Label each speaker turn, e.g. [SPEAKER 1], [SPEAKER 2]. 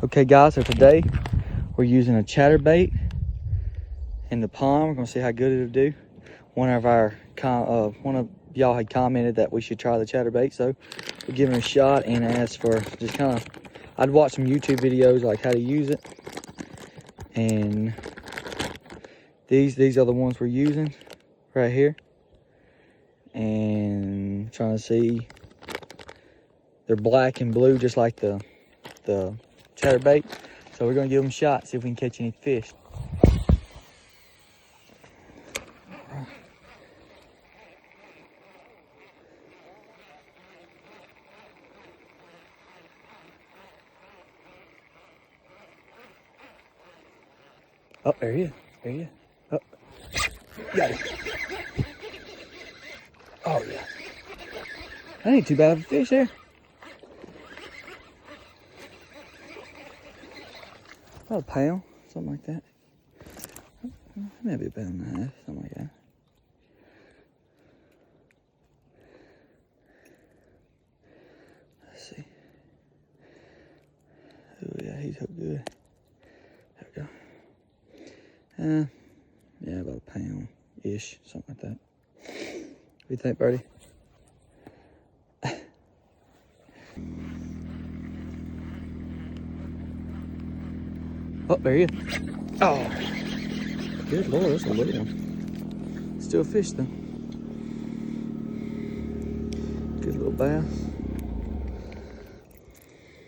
[SPEAKER 1] Okay guys, so today we're using a chatterbait in the pond. We're gonna see how good it'll do. One of y'all had commented that we should try the chatterbait, so we're giving it a shot and asked for just kind of, I'd watched some YouTube videos like how to use it, and these are the ones we're using right here, and trying to see, they're black and blue just like the chatterbait. So we're gonna give them a shot, see if we can catch any fish. Oh, there he is. There he is. Oh, got it. Oh, yeah. That ain't too bad of a fish there. About a pound, something like that. Maybe a pound and a half, something like that. Let's see. Oh, yeah, he's hooked good. There we go. Yeah, about a pound-ish, something like that. What do you think, Birdie? Oh, there he is. Oh, good Lord, that's a little one. Still a fish, though. Good little bass.